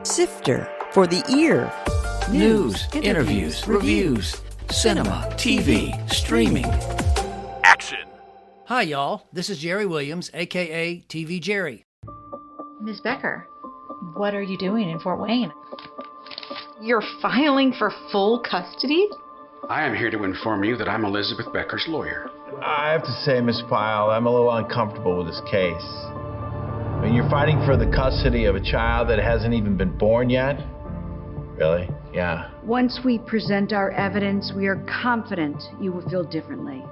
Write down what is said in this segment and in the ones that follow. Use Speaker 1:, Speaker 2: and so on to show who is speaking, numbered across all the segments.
Speaker 1: Sifter for the ear.
Speaker 2: News, interviews, reviews, cinema, TV, streaming.
Speaker 3: Action.
Speaker 4: Hi, y'all. This is Jerry Williams, a.k.a. TV Jerry.
Speaker 5: Ms. Becker, what are you doing in Fort Wayne?
Speaker 6: You're filing for full custody?
Speaker 7: I am here to inform you that I'm Elizabeth Becker's lawyer.
Speaker 8: I have to say, Miss Pyle, I'm a little uncomfortable with this case. I mean, you're fighting for the custody of a child that hasn't even been born yet? Really? Yeah.
Speaker 9: Once we present our evidence, we are confident you will feel differently.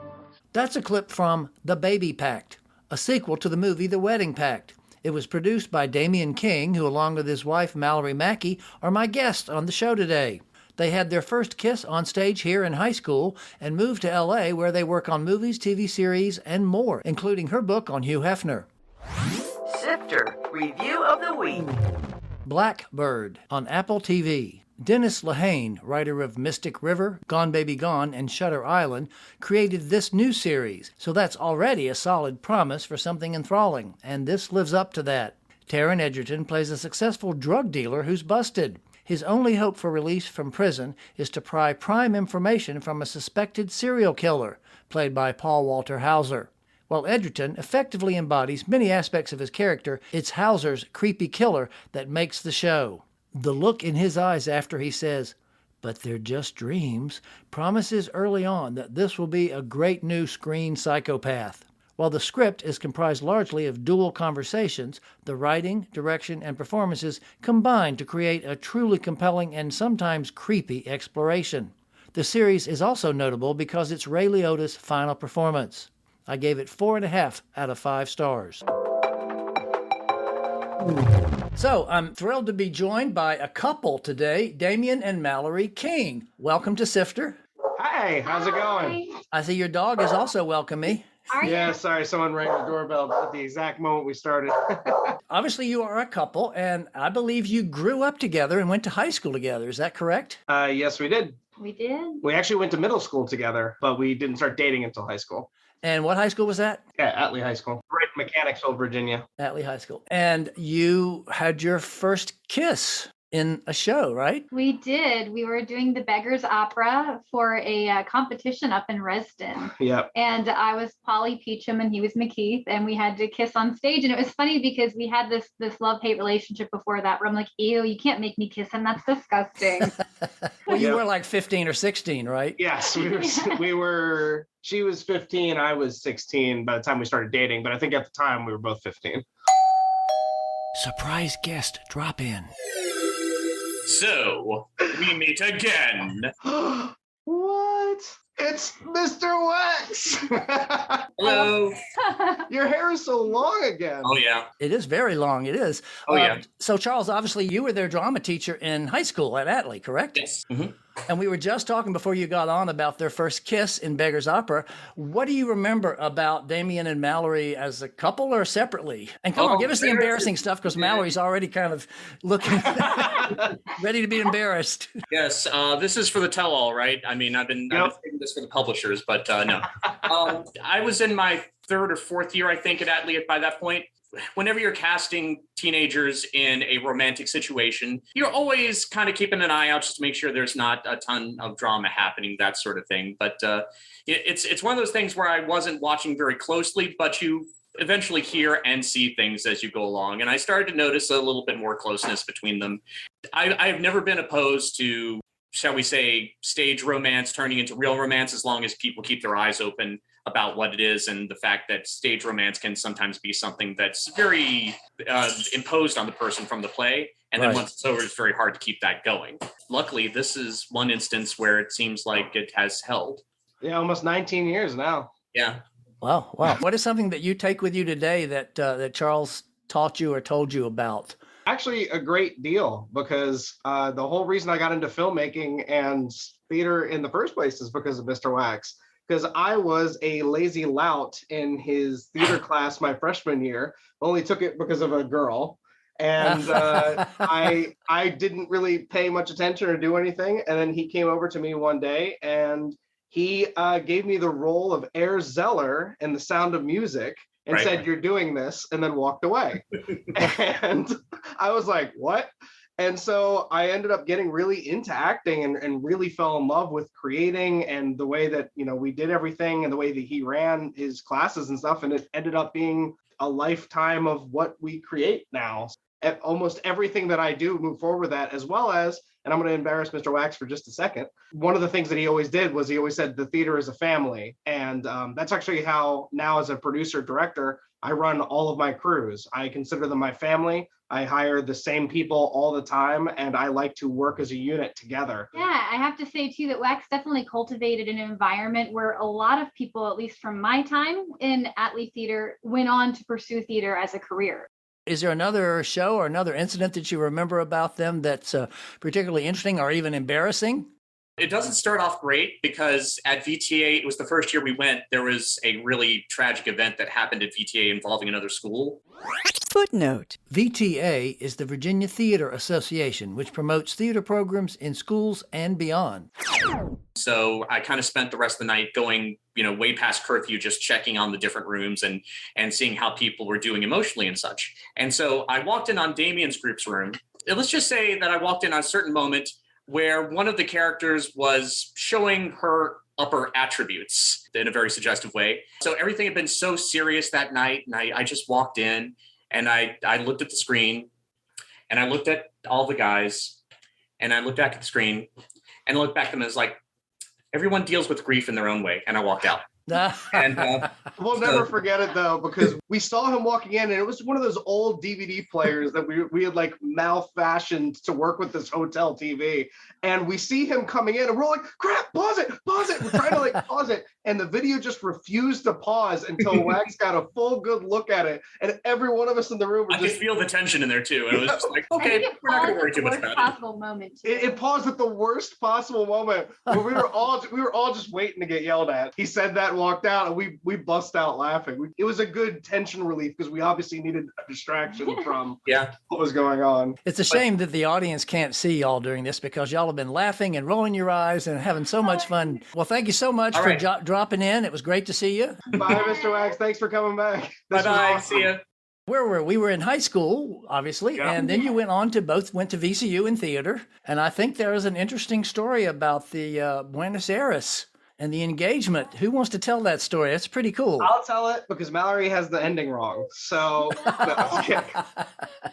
Speaker 4: That's a clip from The Baby Pact, a sequel to the movie The Wedding Pact. It was produced by Damian King, who along with his wife Malorie Mackey are my guests on the show today. They had their first kiss on stage here in high school and moved to L.A. where they work on movies, TV series, and more, including her book on Hugh Hefner.
Speaker 1: Sifter Review of the Week.
Speaker 4: Blackbird on Apple TV. Dennis Lehane, writer of Mystic River, Gone Baby Gone, and Shutter Island, created this new series, so that's already a solid promise for something enthralling, and this lives up to that. Taron Egerton plays a successful drug dealer who's busted. His only hope for release from prison is to pry prime information from a suspected serial killer, played by Paul Walter Hauser. While Egerton effectively embodies many aspects of his character, it's Hauser's creepy killer that makes the show. The look in his eyes after he says, "But they're just dreams," promises early on that this will be a great new screen psychopath. While the script is comprised largely of dual conversations, the writing, direction, and performances combine to create a truly compelling and sometimes creepy exploration. The series is also notable because it's Ray Liotta's final performance. I gave it 4.5 out of 5 stars. So, I'm thrilled to be joined by a couple today, Damian and Malorie King. Welcome to Sifter.
Speaker 10: Hi, how's it going?
Speaker 4: I see your dog is also welcoming me.
Speaker 10: Yeah, sorry, someone rang the doorbell at the exact moment we started.
Speaker 4: Obviously, you are a couple, and I believe you grew up together and went to high school together. Is that correct?
Speaker 10: Yes, we did.
Speaker 6: We did.
Speaker 10: We actually went to middle school together, but we didn't start dating until high school.
Speaker 4: And what high school was that?
Speaker 10: Yeah, Atlee High School. Right in Mechanicsville, Virginia.
Speaker 4: Atlee High School. And you had your first kiss in a show, right?
Speaker 6: We did. We were doing the Beggars Opera for a competition up in Reston.
Speaker 10: Yep.
Speaker 6: And I was Polly Peachum and he was McKeith, and we had to kiss on stage. And it was funny because we had this love-hate relationship before that where I'm like, ew, you can't make me kiss him. That's disgusting.
Speaker 4: Well, you were like 15 or 16, right?
Speaker 10: Yes, she was 15, I was 16 by the time we started dating, but I think at the time we were both 15.
Speaker 2: Surprise guest drop in.
Speaker 3: So, we meet again.
Speaker 10: What? It's Mr. Wax!
Speaker 3: Hello.
Speaker 10: Your hair is so long again.
Speaker 3: Oh, yeah.
Speaker 4: It is very long. It is.
Speaker 3: Oh, yeah.
Speaker 4: So, Charles, obviously you were their drama teacher in high school at Atlee, correct?
Speaker 3: Yes. Mm-hmm.
Speaker 4: And we were just talking before you got on about their first kiss in Beggar's Opera. What do you remember about Damian and Malorie as a couple or separately? And come on, give us the embarrassing stuff because Malorie's already kind of looking ready to be embarrassed.
Speaker 3: Yes, this is for the tell-all, right? I mean, I've been thinking this for the publishers, but no. I was in my 3rd or 4th year, I think, at Atlee by that point. Whenever you're casting teenagers in a romantic situation, you're always kind of keeping an eye out just to make sure there's not a ton of drama happening, that sort of thing. But it's one of those things where I wasn't watching very closely, but you eventually hear and see things as you go along. And I started to notice a little bit more closeness between them. I've never been opposed to, shall we say, stage romance turning into real romance as long as people keep their eyes open about what it is, and the fact that stage romance can sometimes be something that's very imposed on the person from the play. And then once it's over, it's very hard to keep that going. Luckily, this is one instance where it seems like it has held.
Speaker 10: Yeah, almost 19 years now.
Speaker 3: Yeah.
Speaker 4: Wow. What is something that you take with you today that Charles taught you or told you about?
Speaker 10: Actually, a great deal, because the whole reason I got into filmmaking and theater in the first place is because of Mr. Wax. Because I was a lazy lout in his theater class my freshman year, only took it because of a girl. And I didn't really pay much attention or do anything. And then he came over to me one day and he gave me the role of Air Zeller in The Sound of Music and said, "You're doing this," and then walked away. And I was like, what? And so I ended up getting really into acting and really fell in love with creating and the way that, we did everything and the way that he ran his classes and stuff. And it ended up being a lifetime of what we create now. Almost everything that I do move forward with that, as well as, and I'm going to embarrass Mr. Wax for just a second. One of the things that he always did was he always said the theater is a family. And that's actually how now as a producer director, I run all of my crews. I consider them my family. I hire the same people all the time, and I like to work as a unit together.
Speaker 6: Yeah, I have to say too that Wax definitely cultivated an environment where a lot of people, at least from my time in Atlee Theater, went on to pursue theater as a career.
Speaker 4: Is there another show or another incident that you remember about them that's particularly interesting or even embarrassing?
Speaker 3: It doesn't start off great because at VTA, it was the first year we went, there was a really tragic event that happened at VTA involving another school.
Speaker 2: Footnote.
Speaker 4: VTA is the Virginia Theater Association, which promotes theater programs in schools and beyond.
Speaker 3: So I kind of spent the rest of the night going, way past curfew, just checking on the different rooms and seeing how people were doing emotionally and such. And so I walked in on Damian's group's room. And let's just say that I walked in on a certain moment where one of the characters was showing her upper attributes in a very suggestive way. So everything had been so serious that night. And I just walked in and I looked at the screen and I looked at all the guys and I looked back at the screen and I looked back at them and I was like, everyone deals with grief in their own way. And I walked out. And
Speaker 10: we'll never forget it though, because we saw him walking in and it was one of those old DVD players that we had like malfashioned to work with this hotel TV. And we see him coming in and we're like, crap, pause it. We're trying to like pause it. And the video just refused to pause until Wax got a full good look at it. And every one of us in the room were
Speaker 3: I could feel the tension in there too. And it was just like, okay, we're not going to worry too much about
Speaker 6: it.
Speaker 10: It paused at the worst possible moment where we were all just waiting to get yelled at. He said that, walked out, and we bust out laughing. It was a good tension relief because we obviously needed a distraction from what was going on.
Speaker 4: It's a shame that the audience can't see y'all during this because y'all have been laughing and rolling your eyes and having so much fun. Well, thank you so much for dropping in. It was great to see you.
Speaker 10: Bye, Mr. Wax. Thanks for coming back.
Speaker 3: Bye-bye. Awesome. See ya.
Speaker 4: Where were we? We were in high school, obviously, and then you went to VCU in theater. And I think there is an interesting story about the Buenos Aires and the engagement. Who wants to tell that story? That's pretty cool.
Speaker 10: I'll tell it because Malorie has the ending wrong. So,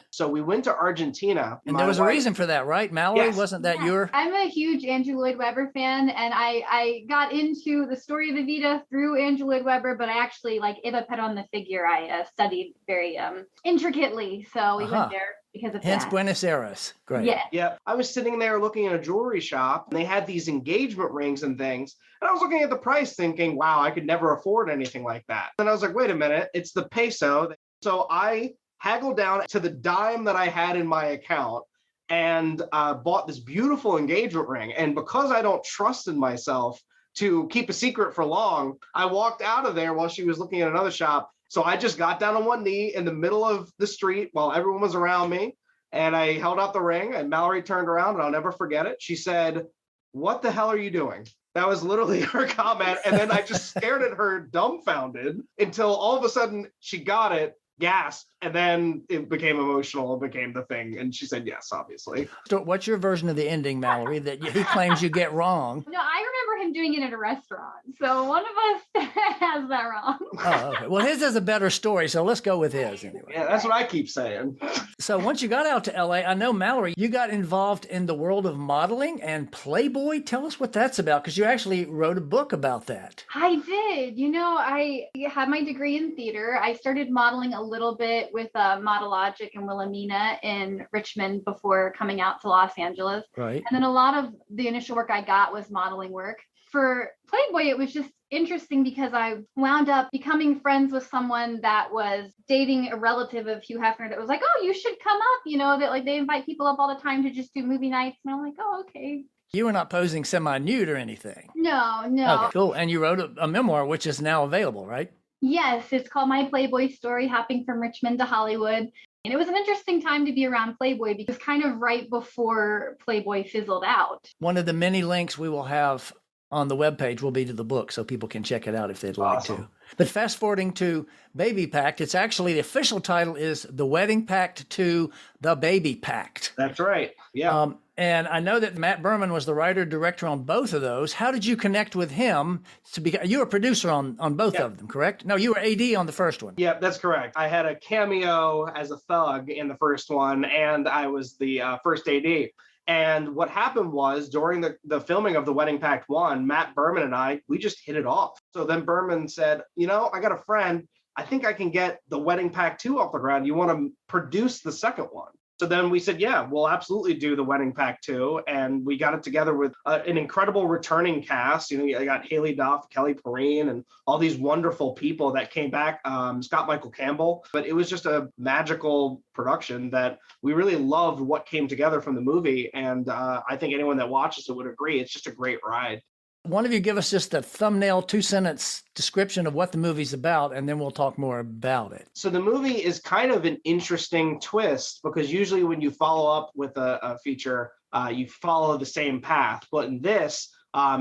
Speaker 10: so we went to Argentina.
Speaker 4: And there was a reason for that, right? Malorie, wasn't that your...
Speaker 6: I'm a huge Andrew Lloyd Webber fan, and I got into the story of Evita through Andrew Lloyd Webber, but I actually, like Eva Perón the figure, I studied very intricately. So we went there because of
Speaker 4: Hence
Speaker 6: that.
Speaker 4: Buenos Aires. Great.
Speaker 10: Yeah. I was sitting there looking at a jewelry shop, and they had these engagement rings and things. And I was looking at the price thinking, wow, I could never afford anything like that. And I was like, wait a minute, it's the peso. So I haggled down to the dime that I had in my account and bought this beautiful engagement ring. And because I don't trust in myself to keep a secret for long, I walked out of there while she was looking at another shop. So I just got down on one knee in the middle of the street while everyone was around me. And I held out the ring and Malorie turned around and I'll never forget it. She said, "What the hell are you doing?" That was literally her comment. And then I just stared at her dumbfounded until all of a sudden she got it, gasped, and then it became emotional and became the thing. And she said yes, obviously.
Speaker 4: So what's your version of the ending, Malorie, that he claims you get wrong?
Speaker 6: No, I remember him doing it at a restaurant. So one of us has that wrong.
Speaker 4: Oh, okay. Well, his is a better story, so let's go with his anyway.
Speaker 10: Yeah, that's what I keep saying.
Speaker 4: So once you got out to LA, I know, Malorie, you got involved in the world of modeling and Playboy. Tell us what that's about, because you actually wrote a book about that.
Speaker 6: I did. I had my degree in theater. I started modeling a little bit with Modelogic and Wilhelmina in Richmond before coming out to Los Angeles.
Speaker 4: Right.
Speaker 6: And then a lot of the initial work I got was modeling work. For Playboy, it was just interesting because I wound up becoming friends with someone that was dating a relative of Hugh Hefner that was like, oh, you should come up, that like they invite people up all the time to just do movie nights. And I'm like, oh, okay.
Speaker 4: You were not posing semi-nude or anything.
Speaker 6: No.
Speaker 4: Okay, cool. And you wrote a memoir, which is now available, right?
Speaker 6: Yes, it's called My Playboy Story, Hopping from Richmond to Hollywood. And it was an interesting time to be around Playboy because kind of right before Playboy fizzled out.
Speaker 4: One of the many links we will have on the webpage will be to the book, so people can check it out if they'd like to. But fast forwarding to Baby Pact, it's actually, the official title is The Wedding Pact to The Baby Pact.
Speaker 10: That's right. Yeah.
Speaker 4: And I know that Matt Berman was the writer director on both of those. How did you connect with him to be? You were a producer on both of them, correct? No, you were AD on the first one.
Speaker 10: Yeah, that's correct. I had a cameo as a thug in the first one, and I was the first AD. And what happened was, during the filming of The Wedding Pact 1, Matt Berman and we just hit it off. So then Berman said, I got a friend. I think I can get The Wedding Pact 2 off the ground. You want to produce the second one? So then we said, yeah, we'll absolutely do The Wedding Pact 2. And we got it together with an incredible returning cast. I got Haley Duff, Kelly Perrine, and all these wonderful people that came back, Scott Michael Campbell. But it was just a magical production that we really loved what came together from the movie. And I think anyone that watches it would agree. It's just a great ride.
Speaker 4: One of you give us just a thumbnail 2-sentence description of what the movie's about, and then we'll talk more about it.
Speaker 10: So the movie is kind of an interesting twist, because usually when you follow up with a feature, you follow the same path. But in this,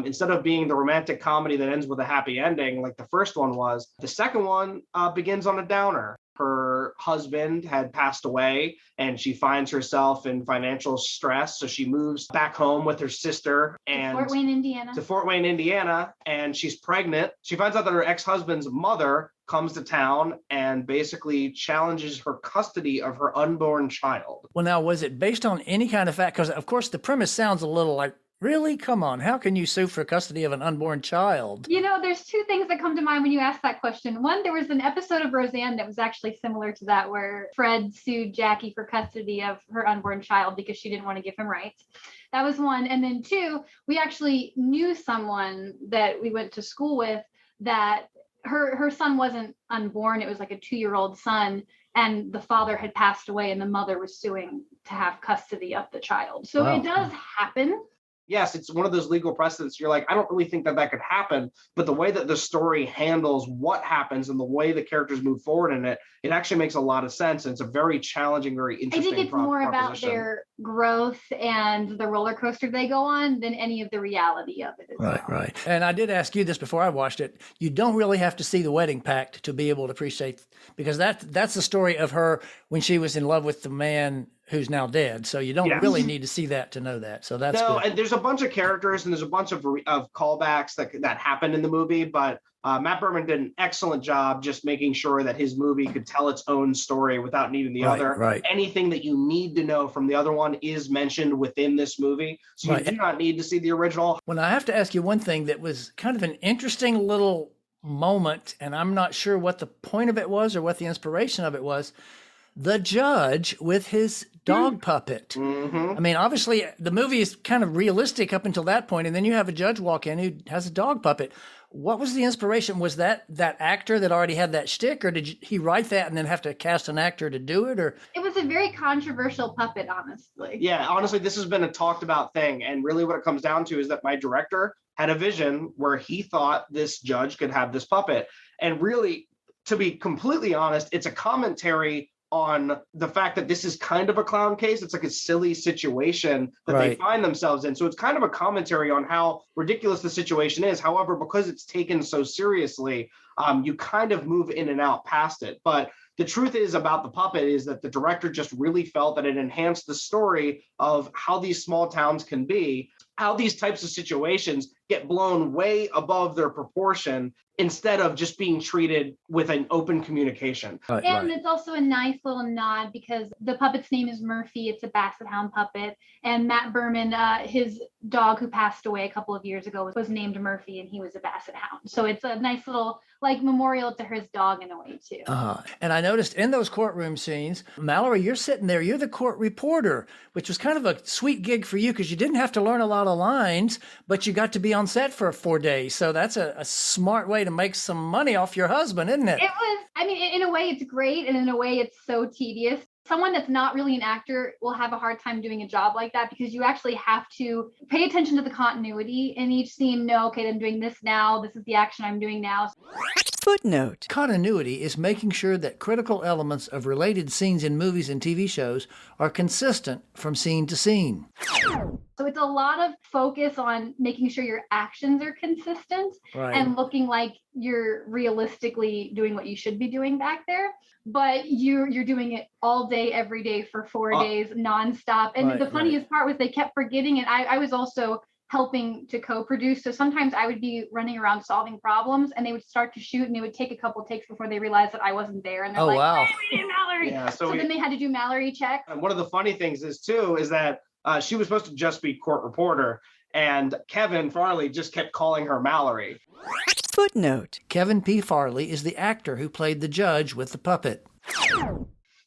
Speaker 10: instead of being the romantic comedy that ends with a happy ending like the first one was, the second one begins on a downer. Her husband had passed away and she finds herself in financial stress. So she moves back home with her sister and
Speaker 6: to Fort Wayne, Indiana,
Speaker 10: and she's pregnant. She finds out that her ex-husband's mother comes to town and basically challenges her custody of her unborn child.
Speaker 4: Well, now, was it based on any kind of fact? Because, of course, the premise sounds a little like, really? Come on. How can you sue for custody of an unborn child?
Speaker 6: There's two things that come to mind when you ask that question. One, there was an episode of Roseanne that was actually similar to that, where Fred sued Jackie for custody of her unborn child because she didn't want to give him rights. That was one. And then two, we actually knew someone that we went to school with that her son wasn't unborn. It was like a 2-year-old son. And the father had passed away and the mother was suing to have custody of the child. So It does happen.
Speaker 10: Yes, it's one of those legal precedents. You're like, I don't really think that could happen. But the way that the story handles what happens and the way the characters move forward in it, it actually makes a lot of sense. And it's a very challenging, very interesting
Speaker 6: I think it's more about their growth and the roller coaster they go on than any of the reality of it.
Speaker 4: Right. And I did ask you this before I watched it. You don't really have to see The Wedding Pact to be able to appreciate, because that's the story of her when she was in love with the man who's now dead. So you don't really need to see that to know that. So that's good.
Speaker 10: And there's a bunch of characters and there's a bunch of callbacks that happen in the movie, but Matt Berman did an excellent job just making sure that his movie could tell its own story without needing the other.
Speaker 4: Right.
Speaker 10: Anything that you need to know from the other one is mentioned within this movie. So you do not need to see the original.
Speaker 4: Well, I have to ask you one thing that was kind of an interesting little moment, and I'm not sure what the point of it was or what the inspiration of it was. The judge with his dog puppet.
Speaker 10: Mm-hmm.
Speaker 4: I mean, obviously, the movie is kind of realistic up until that point, and then you have a judge walk in who has a dog puppet. What was the inspiration? Was that actor that already had that shtick, or did he write that and then have to cast an actor to do it? Or
Speaker 6: it was a very controversial puppet, honestly.
Speaker 10: Yeah, honestly, this has been a talked about thing, and really what it comes down to is that my director had a vision where he thought this judge could have this puppet, and really, to be completely honest, it's a commentary on the fact that this is kind of a clown case. It's like a silly situation that they find themselves in. So it's kind of a commentary on how ridiculous the situation is. However, because it's taken so seriously, you kind of move in and out past it. But the truth is about the puppet is that the director just really felt that it enhanced the story of how these small towns can be, how these types of situations get blown way above their proportion instead of just being treated with an open communication.
Speaker 6: And it's also a nice little nod because the puppet's name is Murphy. It's a Basset Hound puppet. And Matt Berman, his dog who passed away a couple of years ago was named Murphy, and he was a Basset Hound. So it's a nice little memorial to his dog in a way too.
Speaker 4: And I noticed in those courtroom scenes, Malorie, you're sitting there, you're the court reporter, which was kind of a sweet gig for you because you didn't have to learn a lot of lines, but you got to be on set for 4 days. So that's a smart way to make some money off your husband, isn't it?
Speaker 6: It was, in a way it's great, and in a way it's so tedious. Someone that's not really an actor will have a hard time doing a job like that because you actually have to pay attention to the continuity in each scene. No, okay, I'm doing this now. This is the action I'm doing now.
Speaker 11: Footnote.
Speaker 4: Continuity is making sure that critical elements of related scenes in movies and TV shows are consistent from scene to scene.
Speaker 6: So it's a lot of focus on making sure your actions are consistent and looking like you're realistically doing what you should be doing back there. But you're doing it all day, every day for 4 days, nonstop. And the funniest part was they kept forgetting. And I was also helping to co-produce. So sometimes I would be running around solving problems and they would start to shoot and it would take a couple takes before they realized that I wasn't there. And they're wow. We need Malorie.
Speaker 10: Yeah,
Speaker 6: so then they had to do Malorie checks.
Speaker 10: And one of the funny things is that she was supposed to just be court reporter, and Kevin Farley just kept calling her Malorie.
Speaker 11: Footnote.
Speaker 4: Kevin P. Farley is the actor who played the judge with the puppet.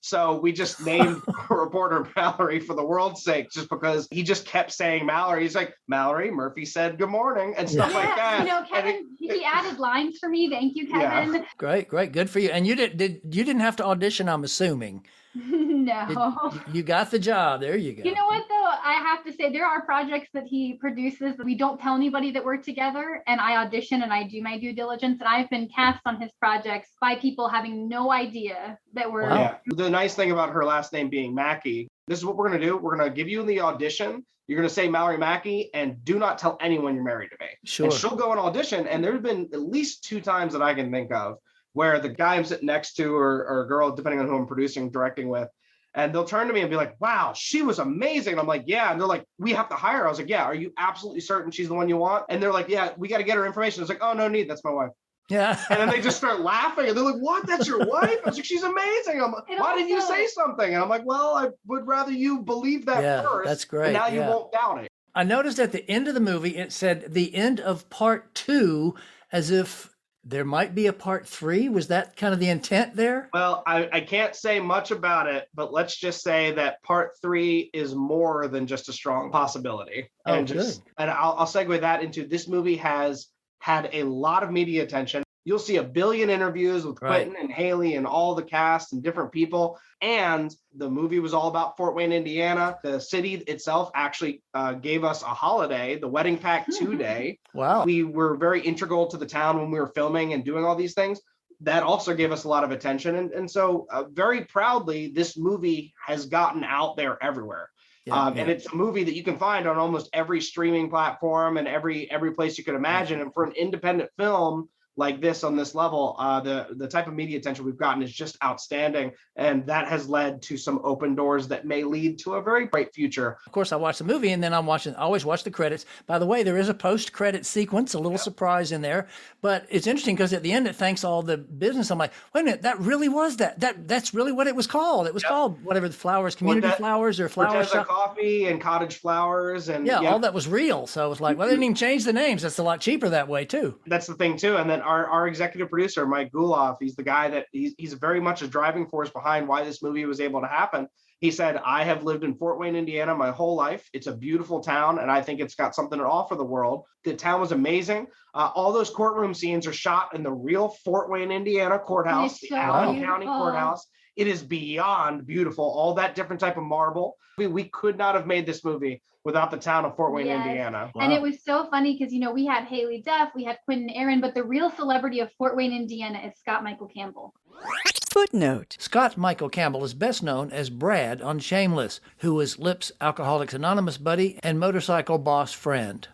Speaker 10: So we just named reporter Malorie for the world's sake, just because he just kept saying Malorie. He's like, Malorie, Murphy said good morning and stuff like that.
Speaker 6: You know, Kevin, he added lines for me. Thank you, Kevin.
Speaker 4: Yeah. Great. Good for you. And you didn't have to audition, I'm assuming.
Speaker 6: No.
Speaker 4: You got the job. There you go.
Speaker 6: You know what, though? I have to say there are projects that he produces that we don't tell anybody that we're together. And I audition and I do my due diligence. And I've been cast on his projects by people having no idea that we're...
Speaker 10: Wow. Yeah. The nice thing about her last name being Mackey, this is what we're going to do. We're going to give you the audition. You're going to say Malorie Mackey and do not tell anyone you're married to me.
Speaker 4: Sure.
Speaker 10: And she'll go and audition. And there have been at least 2 times that I can think of where the guy I'm sitting next to or girl, depending on who I'm producing, directing with, and they'll turn to me and be like, wow, she was amazing. And I'm like, yeah. And they're like, we have to hire her. I was like, yeah, are you absolutely certain she's the one you want? And they're like, yeah, we got to get her information. I was like, oh, no need. That's my wife.
Speaker 4: Yeah.
Speaker 10: And then they just start laughing. And they're like, what? That's your wife? I was like, she's amazing. I'm like, why didn't you say something? And I'm like, well, I would rather you believe that first.
Speaker 4: That's great.
Speaker 10: And now you won't doubt it.
Speaker 4: I noticed at the end of the movie, it said the end of part 2, as if there might be a part 3. Was that kind of the intent there?
Speaker 10: Well, I can't say much about it, but let's just say that part 3 is more than just a strong possibility. And
Speaker 4: good.
Speaker 10: And I'll segue that into this movie has had a lot of media attention. You'll see a billion interviews with Quentin and Haley and all the cast and different people. And the movie was all about Fort Wayne, Indiana. The city itself actually gave us a holiday, the Wedding Pack 2 Day.
Speaker 4: Wow.
Speaker 10: We were very integral to the town when we were filming and doing all these things. That also gave us a lot of attention. And so very proudly, this movie has gotten out there everywhere. And it's a movie that you can find on almost every streaming platform and every place you could imagine. And for an independent film like this on this level, the type of media attention we've gotten is just outstanding. And that has led to some open doors that may lead to a very bright future.
Speaker 4: Of course, I watched the movie and then I always watch the credits. By the way, there is a post-credit sequence, a little surprise in there. But it's interesting because at the end, it thanks all the business. I'm like, wait a minute, that really was that's really what it was called. It was called whatever the flowers, community flowers or flowers.
Speaker 10: Coffee and cottage flowers. And
Speaker 4: all that was real. So it was like, well, they didn't even change the names. That's a lot cheaper that way too.
Speaker 10: That's the thing too. And then our executive producer, Mike Guloff, he's the guy that he's very much a driving force behind why this movie was able to happen. He said, I have lived in Fort Wayne, Indiana my whole life. It's a beautiful town, and I think it's got something to offer the world. The town was amazing. All those courtroom scenes are shot in the real Fort Wayne, Indiana courthouse, the Allen County courthouse. It is beyond beautiful. All that different type of marble. We could not have made this movie without the town of Fort Wayne, Indiana.
Speaker 6: Wow. And it was so funny because, we had Haley Duff, we had Quentin Aaron, but the real celebrity of Fort Wayne, Indiana is Scott Michael Campbell.
Speaker 11: Footnote.
Speaker 4: Scott Michael Campbell is best known as Brad on Shameless, who was Lip's Alcoholics Anonymous buddy and motorcycle boss friend.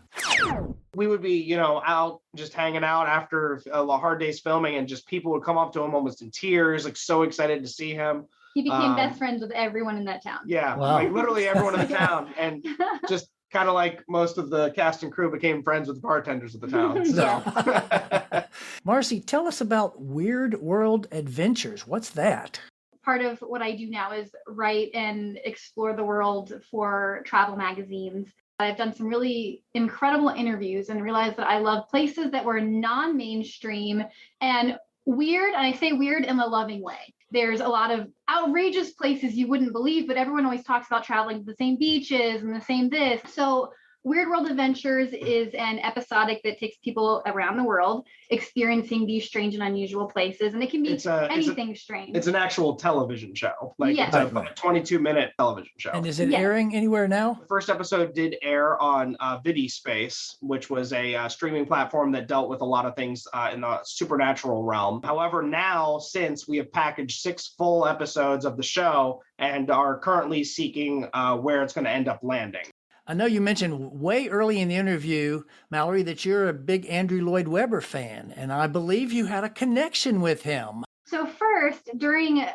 Speaker 10: We would be, out just hanging out after a hard day's filming, and just people would come up to him almost in tears, like so excited to see him.
Speaker 6: He became best friends with everyone in that town.
Speaker 10: Yeah, like literally everyone in the town. And just kind of like most of the cast and crew became friends with the bartenders of the town. So.
Speaker 4: Marcy, tell us about Weird World Adventures. What's that?
Speaker 6: Part of what I do now is write and explore the world for travel magazines. I've done some really incredible interviews and realized that I love places that were non-mainstream and weird. And I say weird in a loving way. There's a lot of outrageous places you wouldn't believe, but everyone always talks about traveling to the same beaches and the same this. So Weird World Adventures is an episodic that takes people around the world experiencing these strange and unusual places, and it can be anything strange.
Speaker 10: It's an actual television show. Like
Speaker 6: Yes.
Speaker 10: it's a 22-minute television show.
Speaker 4: And is it airing anywhere now?
Speaker 10: The first episode did air on VidiSpace, which was a streaming platform that dealt with a lot of things in the supernatural realm. However, now, since we have packaged 6 full episodes of the show and are currently seeking where it's going to end up landing.
Speaker 4: I know you mentioned way early in the interview, Malorie, that you're a big Andrew Lloyd Webber fan, and I believe you had a connection with him.
Speaker 6: So first, during,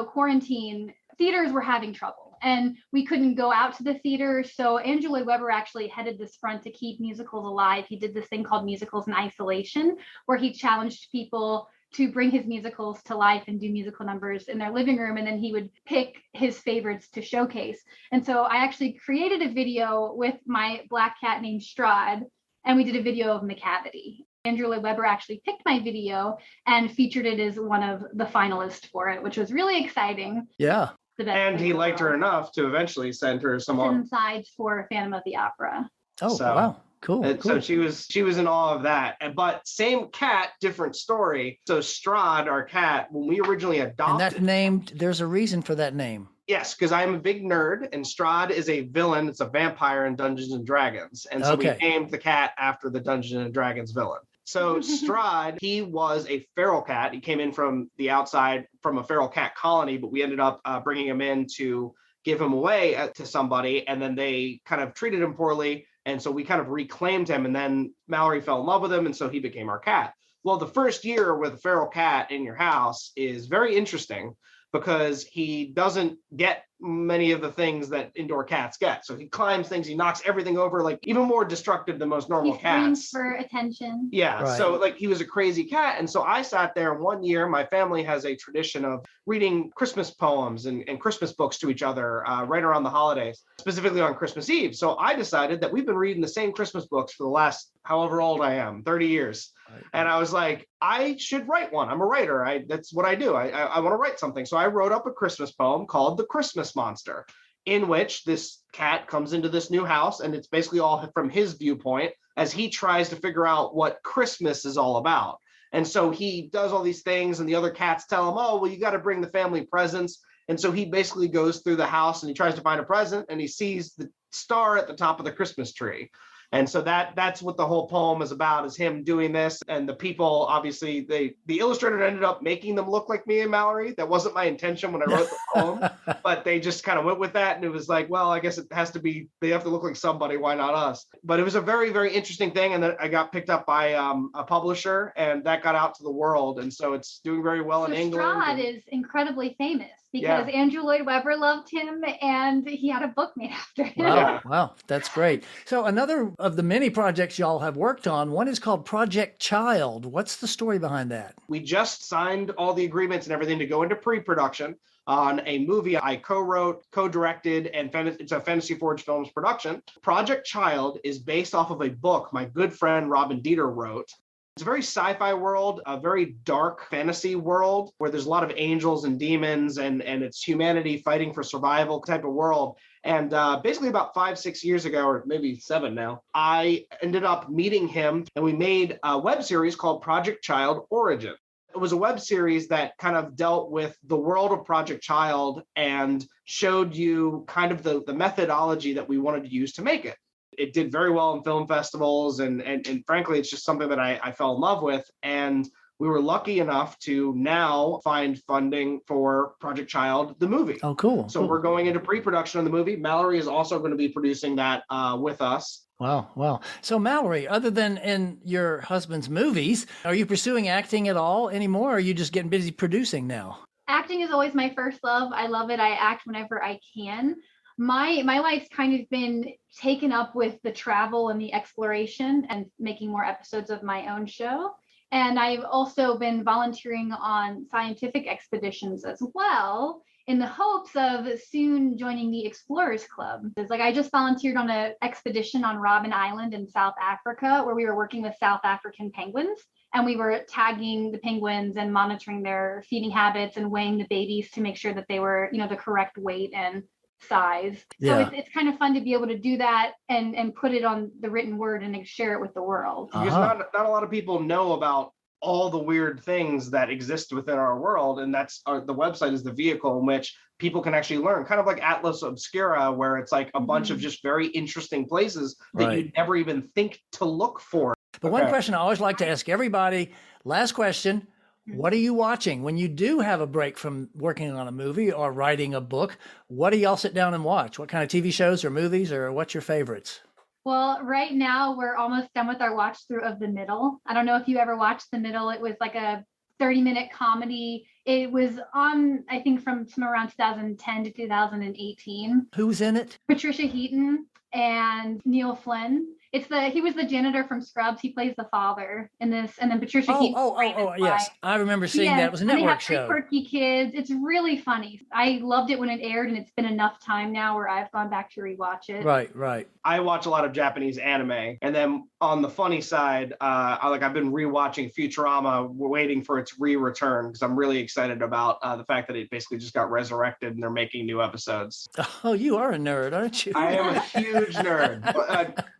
Speaker 6: quarantine, theaters were having trouble and we couldn't go out to the theater. So Andrew Lloyd Webber actually headed this front to keep musicals alive. He did this thing called Musicals in Isolation, where he challenged people to bring his musicals to life and do musical numbers in their living room. And then he would pick his favorites to showcase. And so I actually created a video with my black cat named Strahd, and we did a video of Macavity. Andrew Lloyd Webber actually picked my video and featured it as one of the finalists for it, which was really exciting.
Speaker 4: Yeah.
Speaker 10: And he liked her enough to eventually send her some
Speaker 6: sides for Phantom of the Opera.
Speaker 4: Oh, wow. Cool.
Speaker 10: So she was in awe of that. But same cat, different story. So Strahd, our cat, when we originally adopted,
Speaker 4: and that named, there's a reason for that name.
Speaker 10: Yes, because I'm a big nerd, and Strahd is a villain. It's a vampire in Dungeons and Dragons, and so we named the cat after the Dungeons and Dragons villain. So Strahd, he was a feral cat. He came in from the outside from a feral cat colony, but we ended up bringing him in to give him away to somebody, and then they kind of treated him poorly. And so we kind of reclaimed him, and then Malorie fell in love with him, and so he became our cat. Well, the first year with a feral cat in your house is very interesting because he doesn't get many of the things that indoor cats get. So he climbs things, he knocks everything over, like even more destructive than most normal cats.
Speaker 6: He screams for attention.
Speaker 10: Yeah, right. So like he was a crazy cat. And so I sat there, and one year my family has a tradition of reading Christmas poems and Christmas books to each other right around the holidays, specifically on Christmas Eve. So I decided that we've been reading the same Christmas books for the last however old I am, 30 years. Right. And I was like, I should write one. I'm a writer. That's what I do. I want to write something. So I wrote up a Christmas poem called The Christmas Monster, in which this cat comes into this new house, and it's basically all from his viewpoint as he tries to figure out what Christmas is all about. And so he does all these things, and the other cats tell him, oh, well, you got to bring the family presents. And so he basically goes through the house and he tries to find a present, and he sees the star at the top of the Christmas tree. And so that's what the whole poem is about, is him doing this. And the people, obviously, the illustrator ended up making them look like me and Malorie. That wasn't my intention when I wrote the poem, but they just kind of went with that. And it was like, well, I guess it has to be, they have to look like somebody. Why not us? But it was a very, very interesting thing. And then I got picked up by a publisher, and that got out to the world. And so it's doing very well in England.
Speaker 6: Strahd is incredibly famous because Andrew Lloyd Webber loved him, and he had a book made after him.
Speaker 4: Wow, that's great. So another of the many projects y'all have worked on, one is called Project Child. What's the story behind that?
Speaker 10: We just signed all the agreements and everything to go into pre-production on a movie I co-wrote, co-directed, and it's a Fantasy Forge Films production. Project Child is based off of a book my good friend Robin Dieter wrote. It's a very sci-fi world, a very dark fantasy world where there's a lot of angels and demons, and it's humanity fighting for survival type of world. And basically about 5-6 years ago, or maybe 7 now, I ended up meeting him, and we made a web series called Project Child Origin. It was a web series that kind of dealt with the world of Project Child and showed you kind of the methodology that we wanted to use to make it. It did very well in film festivals, and frankly, it's just something that I fell in love with. And we were lucky enough to now find funding for Project Child, the movie.
Speaker 4: Oh, cool.
Speaker 10: So we're going into pre-production of the movie. Malorie is also going to be producing that with us.
Speaker 4: Wow. So Malorie, other than in your husband's movies, are you pursuing acting at all anymore? Or are you just getting busy producing now?
Speaker 6: Acting is always my first love. I love it. I act whenever I can. My life's kind of been taken up with the travel and the exploration and making more episodes of my own show. And I've also been volunteering on scientific expeditions as well, in the hopes of soon joining the Explorers Club. It's like I just volunteered on an expedition on Robben Island in South Africa, where we were working with South African penguins. And we were tagging the penguins and monitoring their feeding habits and weighing the babies to make sure that they were, the correct weight and size. So it's kind of fun to be able to do that and put it on the written word and share it with the world.
Speaker 10: Because not a lot of people know about all the weird things that exist within our world, and that's the website is the vehicle in which people can actually learn, kind of like Atlas Obscura, where it's like a bunch of just very interesting places that you'd never even think to look for.
Speaker 4: But one question I always like to ask everybody, last question, what are you watching? When you do have a break from working on a movie or writing a book, what do y'all sit down and watch? What kind of TV shows or movies, or what's your favorites?
Speaker 6: Well, right now we're almost done with our watch through of The Middle. I don't know if you ever watched The Middle. It was like a 30-minute comedy. It was on, I think, from around 2010 to 2018.
Speaker 4: Who's in it?
Speaker 6: Patricia Heaton and Neil Flynn. He was the janitor from Scrubs. He plays the father in this, and then Patricia Heaton.
Speaker 4: Yes, I remember seeing that. It was a network show.
Speaker 6: They have 3 quirky kids. It's really funny. I loved it when it aired, and it's been enough time now where I've gone back to rewatch it.
Speaker 4: Right.
Speaker 10: I watch a lot of Japanese anime, and then on the funny side, I've been rewatching Futurama, waiting for its re-return because I'm really excited about the fact that it basically just got resurrected and they're making new episodes.
Speaker 4: Oh, you are a nerd, aren't you?
Speaker 10: I am a huge nerd,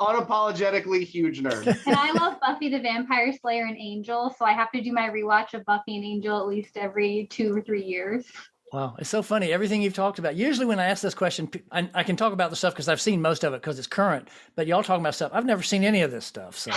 Speaker 10: unapologetically huge nerd.
Speaker 6: And I love Buffy the Vampire Slayer and Angel, so I have to do my rewatch of Buffy and Angel at least every 2 or 3 years.
Speaker 4: Wow, it's so funny. Everything you've talked about. Usually when I ask this question, I can talk about the stuff because I've seen most of it because it's current. But y'all talking about stuff. I've never seen any of this stuff. So,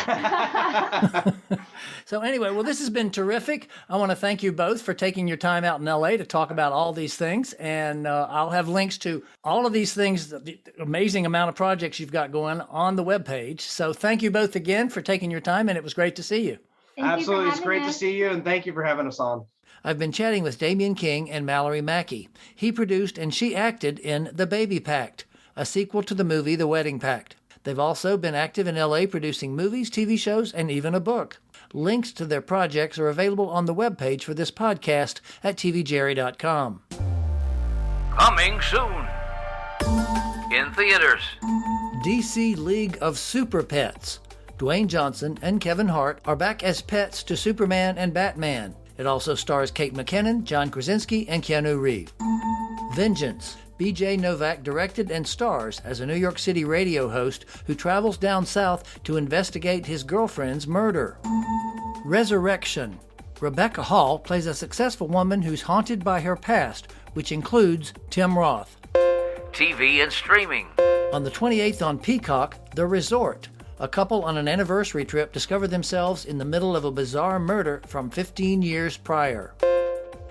Speaker 4: so anyway, well, this has been terrific. I want to thank you both for taking your time out in LA to talk about all these things. And I'll have links to all of these things, the amazing amount of projects you've got going on the webpage. So thank you both again for taking your time. And it was great to see you.
Speaker 10: Absolutely. It's great to see you. And thank you for having us on.
Speaker 4: I've been chatting with Damian King and Malorie Mackey. He produced and she acted in The Baby Pact, a sequel to the movie The Wedding Pact. They've also been active in LA producing movies, TV shows, and even a book. Links to their projects are available on the webpage for this podcast at tvjerry.com.
Speaker 2: Coming soon. In theaters.
Speaker 4: DC League of Super Pets. Dwayne Johnson and Kevin Hart are back as pets to Superman and Batman. It also stars Kate McKinnon, John Krasinski, and Keanu Reeves. Vengeance. B.J. Novak directed and stars as a New York City radio host who travels down south to investigate his girlfriend's murder. Resurrection. Rebecca Hall plays a successful woman who's haunted by her past, which includes Tim Roth.
Speaker 2: TV and streaming.
Speaker 4: On the 28th on Peacock, The Resort. A couple on an anniversary trip discover themselves in the middle of a bizarre murder from 15 years prior.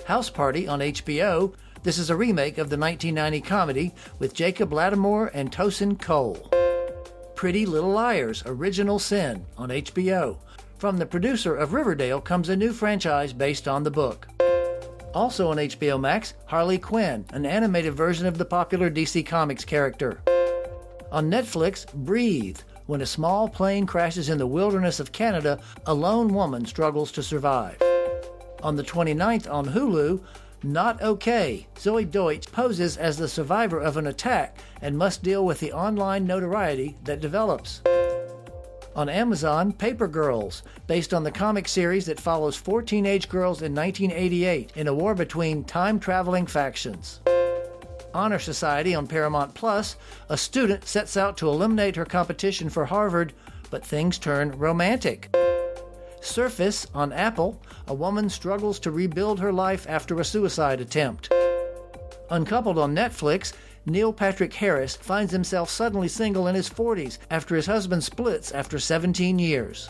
Speaker 4: House Party on HBO. This is a remake of the 1990 comedy with Jacob Latimore and Tosin Cole. Pretty Little Liars, Original Sin on HBO. From the producer of Riverdale comes a new franchise based on the book. Also on HBO Max, Harley Quinn, an animated version of the popular DC Comics character. On Netflix, Breathe. When a small plane crashes in the wilderness of Canada, a lone woman struggles to survive. On the 29th on Hulu, Not Okay. Zoe Deutsch poses as the survivor of an attack and must deal with the online notoriety that develops. On Amazon, Paper Girls, based on the comic series that follows 4 teenage girls in 1988 in a war between time-traveling factions. Honor Society on Paramount Plus, a student sets out to eliminate her competition for Harvard, but things turn romantic. Surface on Apple, a woman struggles to rebuild her life after a suicide attempt. Uncoupled on Netflix, Neil Patrick Harris finds himself suddenly single in his 40s after his husband splits after 17 years.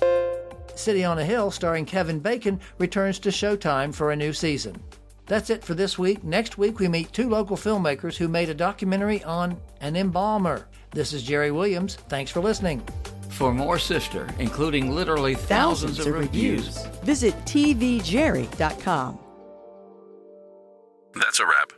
Speaker 4: City on a Hill, starring Kevin Bacon, returns to Showtime for a new season. That's it for this week. Next week, we meet 2 local filmmakers who made a documentary on an embalmer. This is Jerry Williams. Thanks for listening.
Speaker 2: For more Sister, including literally thousands of reviews,
Speaker 11: visit tvjerry.com.
Speaker 12: That's a wrap.